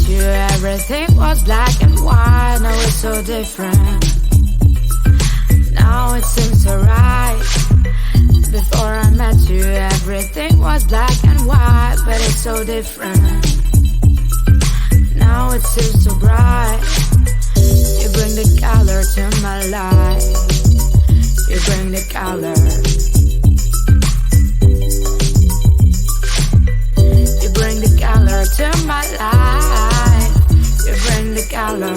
you, everything was black and white. Now it's so different. Now it seems so right. Before I met you, everything was black and white, but it's so different. Now it seems so bright. You bring the color to my life. You bring the color. You bring the color to my life. You bring the color.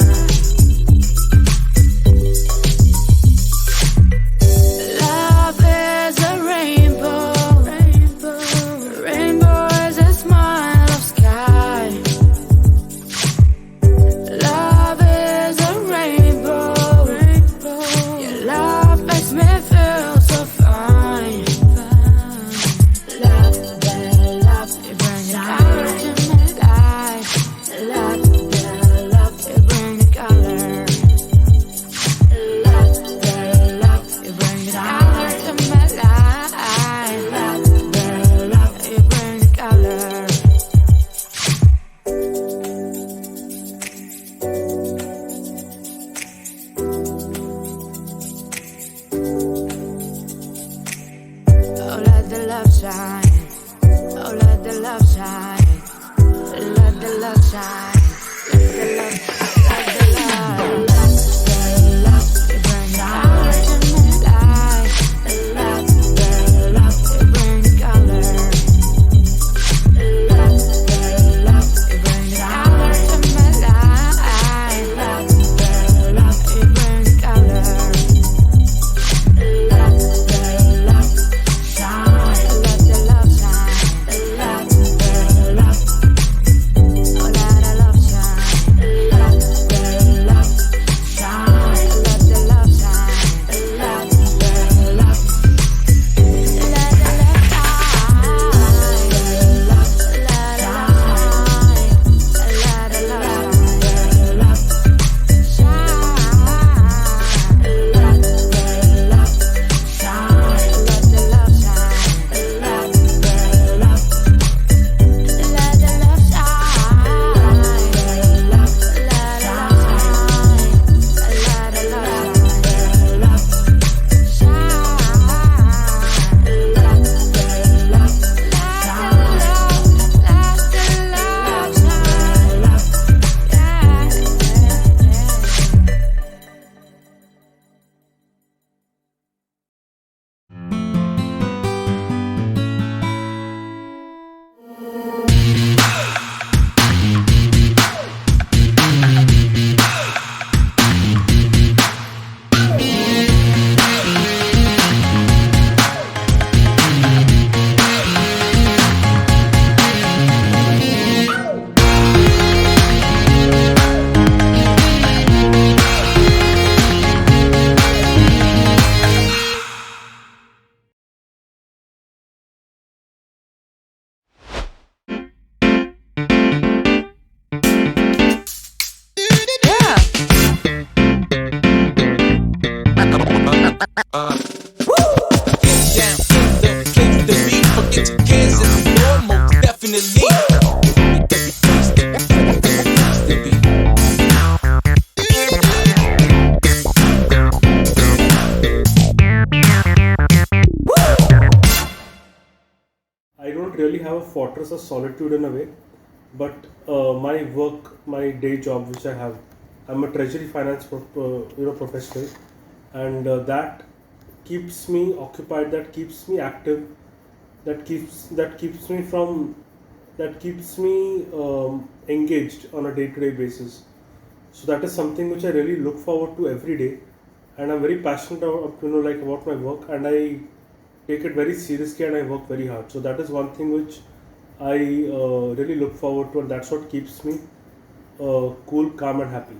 I don't really have a fortress of solitude in a way, but my work, my day job, which I have, I'm a treasury finance professional, and that keeps me occupied, that keeps me active, that keeps me engaged on a day-to-day basis. So that is something which I really look forward to every day, and I'm very passionate about my work, and I take it very seriously and I work very hard. So that is one thing which I really look forward to, and that's what keeps me cool, calm, and happy.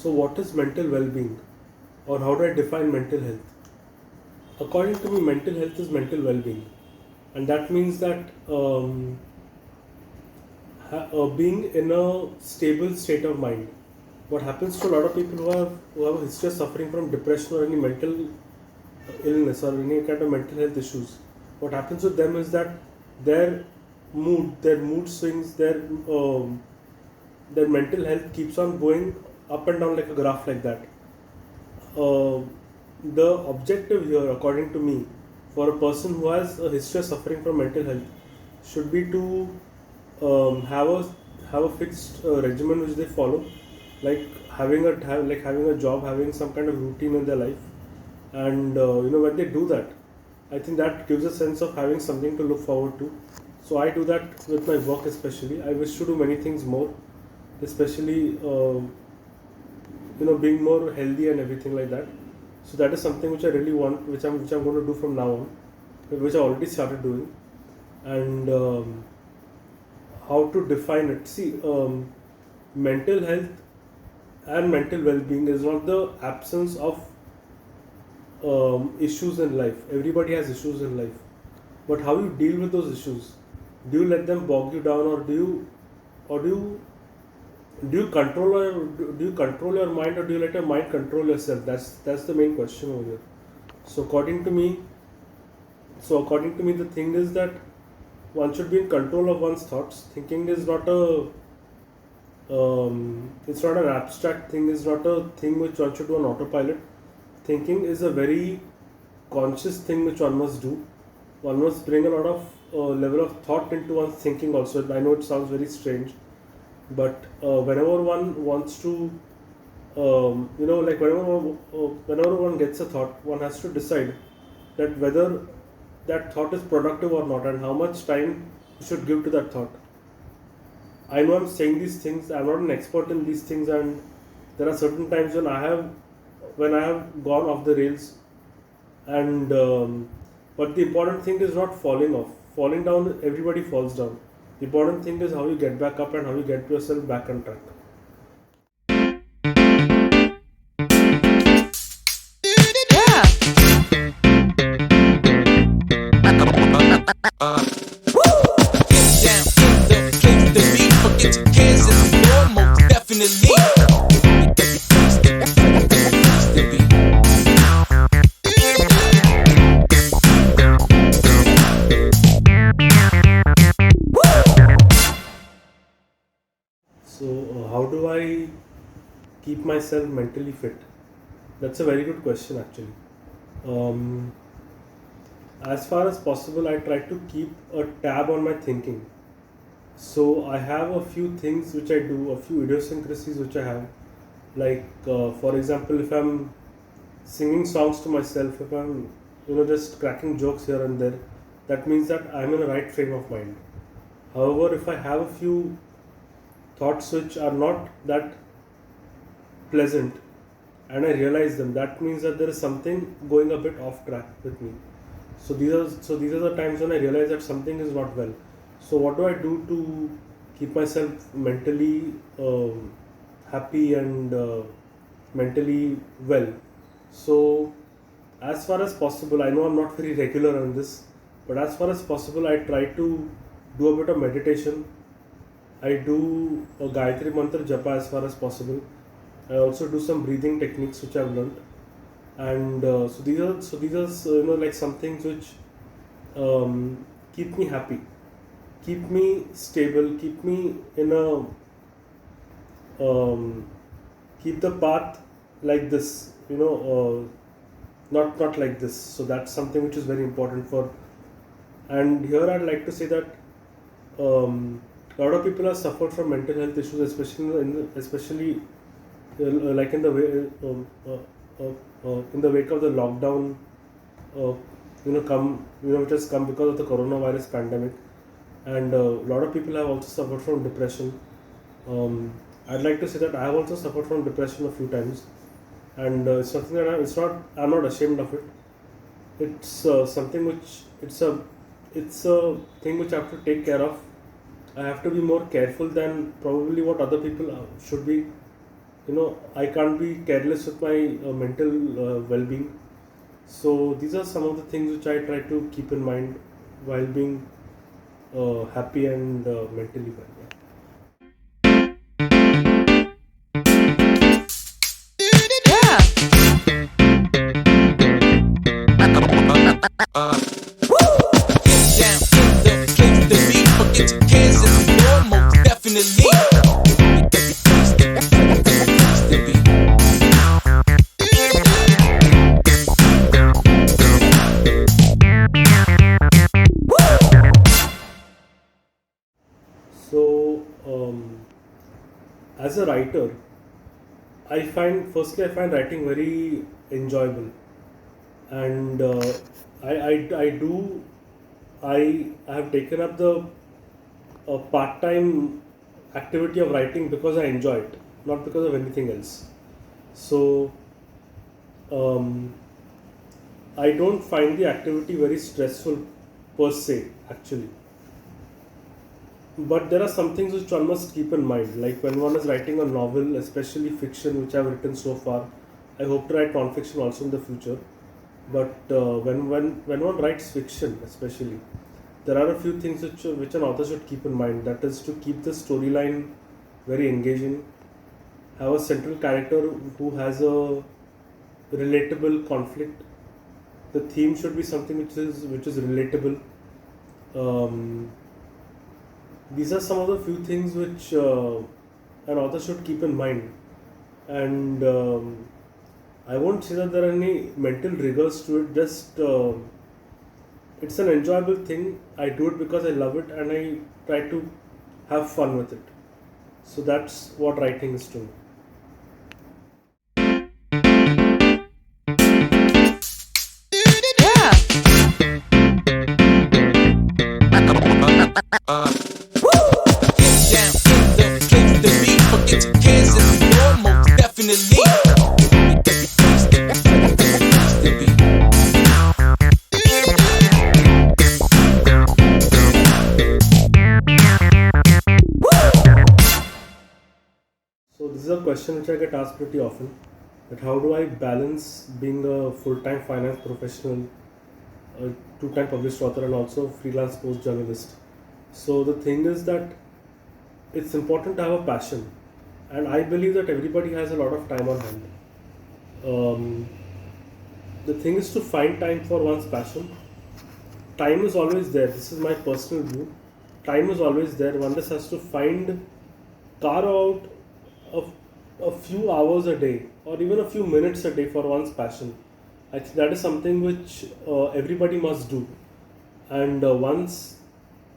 So what is mental well-being, or how do I define mental health? According to me, mental health is mental well-being, and that means that being in a stable state of mind. What happens to a lot of people who have a history of suffering from depression or any mental illness or any kind of mental health issues, what happens with them is that their mood swings, their mental health keeps on going up and down like a graph like that. Uh, the objective here, according to me, for a person who has a history of suffering from mental health, should be to have a fixed regimen which they follow, like having a job, having some kind of routine in their life, and when they do that, I think that gives a sense of having something to look forward to. So I do that with my work especially. I wish to do many things more, especially being more healthy and everything like that. So that is something which I really want, which I'm going to do from now on, which I already started doing. And how to define it? See, mental health and mental well-being is not the absence of issues in life. Everybody has issues in life, but how you deal with those issues? Do you let them bog you down, or do you control your mind, or do you let your mind control yourself? That's the main question over here. So according to me, the thing is that one should be in control of one's thoughts. Thinking is not it's not an abstract thing. It's not a thing which one should do on autopilot. Thinking is a very conscious thing which one must do. One must bring a lot of level of thought into one's thinking also. I know it sounds very strange, but whenever one wants to, whenever one gets a thought, one has to decide that whether that thought is productive or not, and how much time you should give to that thought. I know I'm saying these things, I'm not an expert in these things, and there are certain times when I have gone off the rails, and but the important thing is not falling off. Falling down, everybody falls down. The important thing is how you get back up and how you get yourself back on track. Down in the place to be. Forget your cares, it's normal, definitely. So, how do I keep myself mentally fit? That's a very good question, actually. Um, as far as possible, I try to keep a tab on my thinking. So, I have a few things which I do, a few idiosyncrasies which I have. Like, for example, if I'm singing songs to myself, if I'm, just cracking jokes here and there, that means that I'm in the right frame of mind. However, if I have a few thoughts which are not that pleasant and I realize them, that means that there is something going a bit off track with me. So these are the times when I realize that something is not well. So what do I do to keep myself mentally happy and mentally well? So as far as possible, I know I'm not very regular on this, but as far as possible, I try to do a bit of meditation. I do a Gayatri Mantra Japa as far as possible. I also do some breathing techniques which I've learned, and so these are like some things which keep me happy, keep me stable, keep me in a keep the path like this, not like this. So that's something which is very important for. And here I'd like to say that a lot of people have suffered from mental health issues, especially like in the wake of the lockdown, which has come because of the coronavirus pandemic, and a lot of people have also suffered from depression. I'd like to say that I have also suffered from depression a few times, and it's something that I'm not ashamed of it. It's something which it's a thing which I have to take care of. I have to be more careful than probably what other people should be I can't be careless with my mental well-being. So these are some of the things which I try to keep in mind while being happy and mentally well. Yeah. Down in the place to be. Forget your cares in the floor, most definitely. So as a writer, I find writing very enjoyable, and I have taken up the part time activity of writing because I enjoy it, not because of anything else. So um, I don't find the activity very stressful per se, actually. But there are some things which one must keep in mind. Like when one is writing a novel, especially fiction, which I have written so far, I hope to write non-fiction also in the future. But when one writes fiction, especially, there are a few things which an author should keep in mind. That is to keep the storyline very engaging, have a central character who has a relatable conflict. The theme should be something which is relatable. Um, these are some of the few things which an author should keep in mind, and I won't say that there are any mental rigors to it. Just it's an enjoyable thing. I do it because I love it, and I try to have fun with it. So that's what writing is to me. Down in the place to be. Forget your cares in the floor, most definitely. So this is a question which I get asked pretty often. That how do I balance being a full-time finance professional, a two-time published author, and also freelance post journalist? So the thing is that it's important to have a passion, and I believe that everybody has a lot of time on hand. Um, the thing is to find time for one's passion. Time is always there. This is my personal view. Time is always there. One just has to carve out a few hours a day or even a few minutes a day for one's passion. I think that is something which everybody must do. And once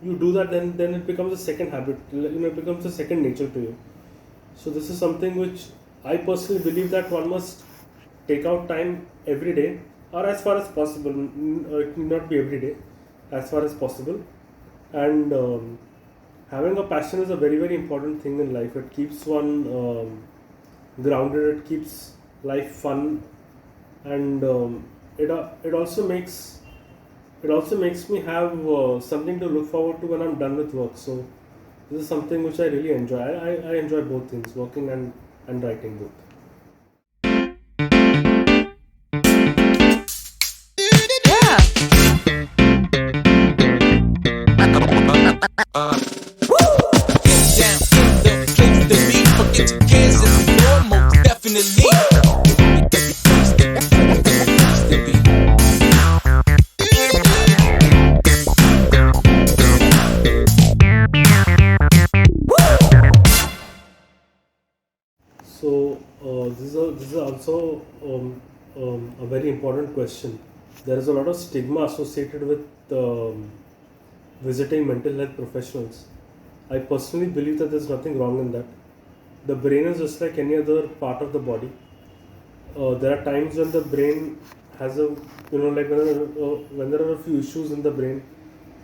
you do that, then it becomes a second habit. It becomes a second nature to you. So this is something which I personally believe that one must take out time every day or as far as possible. It need not be every day, as far as possible. And having a passion is a very very important thing in life. It keeps one grounded. It keeps life fun, and it also makes me have something to look forward to when I'm done with work. So this is something which I really enjoy. I enjoy both things, working and writing both. Down in the place to be. Forget your cares in the floor, most definitely. So this is also a very important question. There is a lot of stigma associated with visiting mental health professionals. I personally believe that there's nothing wrong in that. The brain is just like any other part of the body. There are times when the brain has like when there are a few issues in the brain.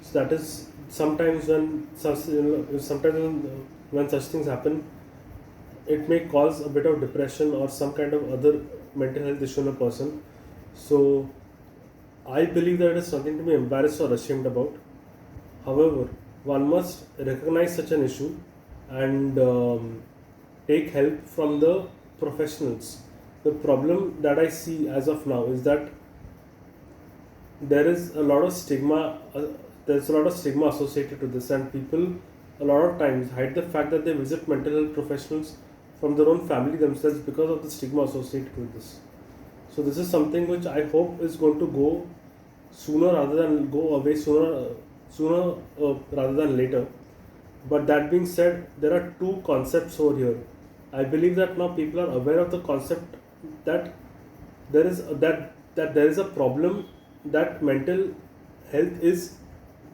So that is sometimes when such things happen, it may cause a bit of depression or some kind of other mental health issue in a person. So I believe that it is something to be embarrassed or ashamed about. However, one must recognize such an issue and take help from the professionals, the problem that I see as of now is that there is a lot of stigma. There's a lot of stigma associated to this, and people a lot of times hide the fact that they visit mental health professionals from their own family themselves because of the stigma associated with this. So this is something which I hope is going to go sooner rather than go away sooner rather than later. But that being said, there are two concepts over here. I believe that now people are aware of the concept that there is a problem, that health is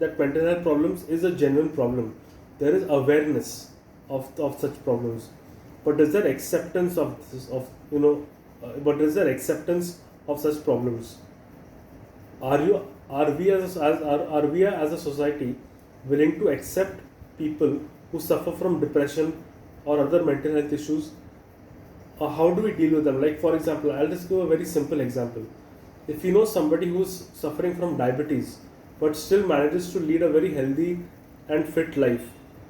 mental health problems is a genuine problem. There is awareness of such problems, but is there acceptance of this, but is there acceptance of such problems? Are we as a society willing to accept people who suffer from depression or other mental health issues? How do we deal with them? Like, for example, I'll just give a very simple example. If you know somebody who's suffering from diabetes but still manages to lead a very healthy and fit life,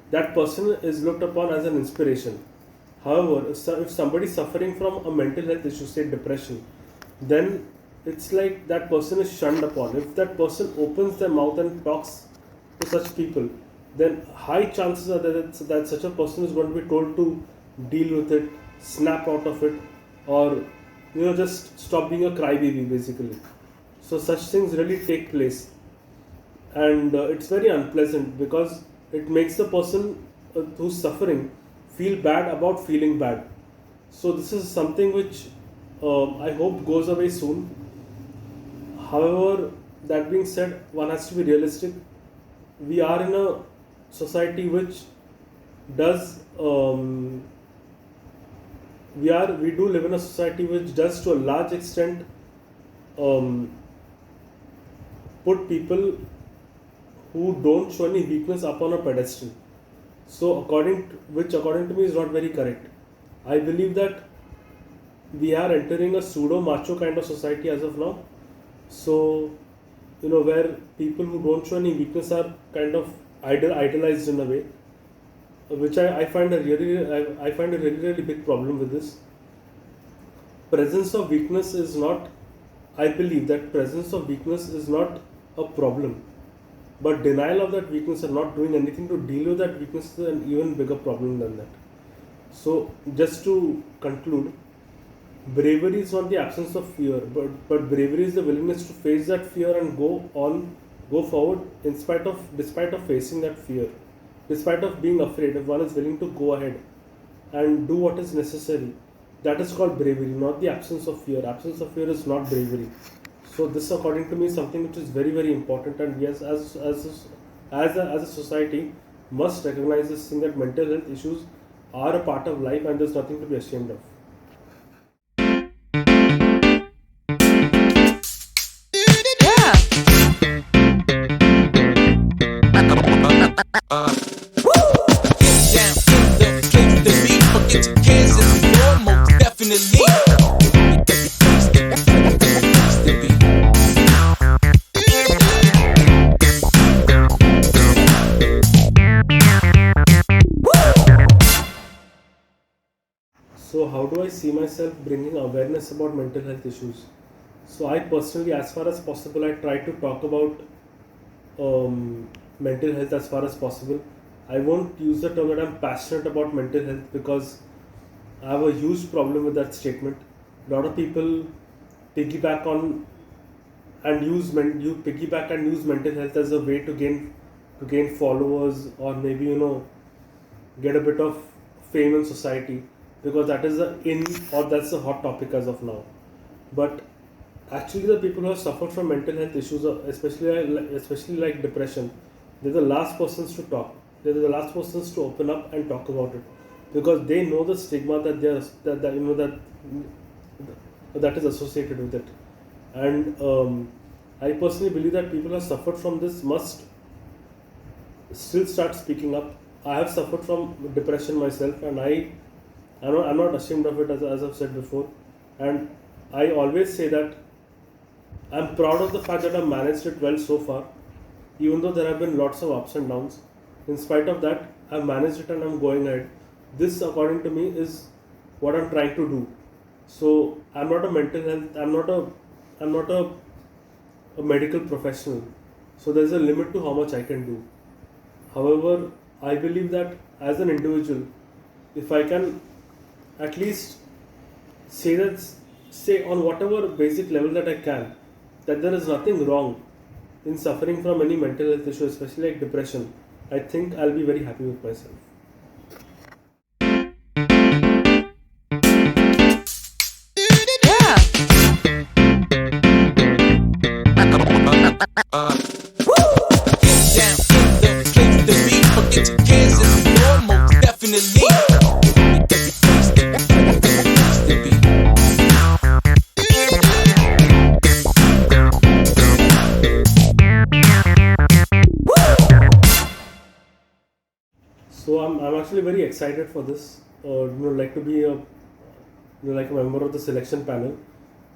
that person is looked upon as an inspiration. However, if somebody is suffering from a mental health issue, say depression, then it's like that person is shunned upon. If that person opens their mouth and talks to such people, then high chances are that such a person is going to be told to deal with it, snap out of it, or just stop being a crybaby basically. So such things really take place, and it's very unpleasant because it makes the person who's suffering feel bad about feeling bad. So this is something which I hope goes away soon. However, that being said, one has to be realistic. We are in a society which does we do live in a society which does to a large extent put people who don't show any weakness up on a pedestal. So according to me is not very correct. I believe that we are entering a pseudo macho kind of society as of now. So where people who don't show any weakness are kind of idolized in a way, which I find a really big problem with this. Presence of weakness is not. I believe that presence of weakness is not a problem, but denial of that weakness and not doing anything to deal with that weakness is an even bigger problem than that. So just to conclude, bravery is not the absence of fear, but bravery is the willingness to face that fear and go forward despite of facing that fear, despite of being afraid. If one is willing to go ahead and do what is necessary, that is called bravery, not the absence of fear. Absence of fear is not bravery. So this, according to me, is something which is very, very important, and yes, as a society, must recognize this thing that mental health issues are a part of life and there's nothing to be ashamed of. Down in the place to be, forget your cares and more, most definitely. So how do I see myself bringing awareness about mental health issues? So I personally, as far as possible, I try to talk about mental health as far as possible. I won't use the term that I'm passionate about mental health because I have a huge problem with that statement. A lot of people piggyback on and use mental health as a way to gain followers, or maybe get a bit of fame in society, because that is the in, or that's the hot topic as of now. But actually, the people who have suffered from mental health issues, especially like depression, they're the last persons to talk. They're the last persons to open up and talk about it, because they know the stigma that is associated with it. And I personally believe that people who have suffered from this must still start speaking up. I have suffered from depression myself, and I'm not ashamed of it, as I've said before. And I always say that I'm proud of the fact that I've managed it well so far, even though there have been lots of ups and downs. In spite of that, I've managed it and I'm going ahead. This, according to me, is what I'm trying to do. So I'm not a mental health. I'm not a medical professional. So there's a limit to how much I can do. However, I believe that as an individual, if I can at least say that, say on whatever basic level that I can, that there is nothing wrong in suffering from any mental health issue, especially like depression, I think I'll be very happy with myself. Down in the place to be. Forget your cares and more, most definitely. So I'm actually very excited for this. Like to be like a member of the selection panel.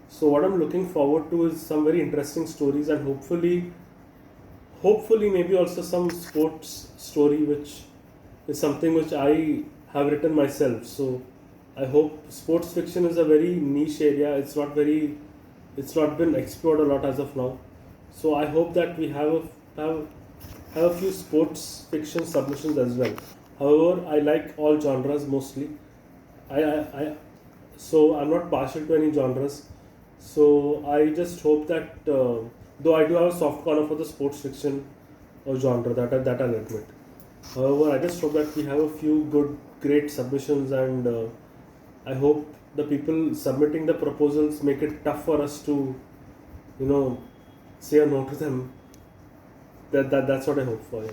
So what I'm looking forward to is some very interesting stories, and hopefully maybe also some sports story, which is something which I have written myself. So I hope sports fiction is a very niche area. It's not been explored a lot as of now. So I hope that we have a few sports fiction submissions as well. However, I like all genres mostly. So I'm not partial to any genres. So I just hope that though I do have a soft corner for the sports fiction or genre, that I'll admit. However, I just hope that we have a few great submissions, and I hope the people submitting the proposals make it tough for us to, say a no to them. That's what I hope for. Yeah.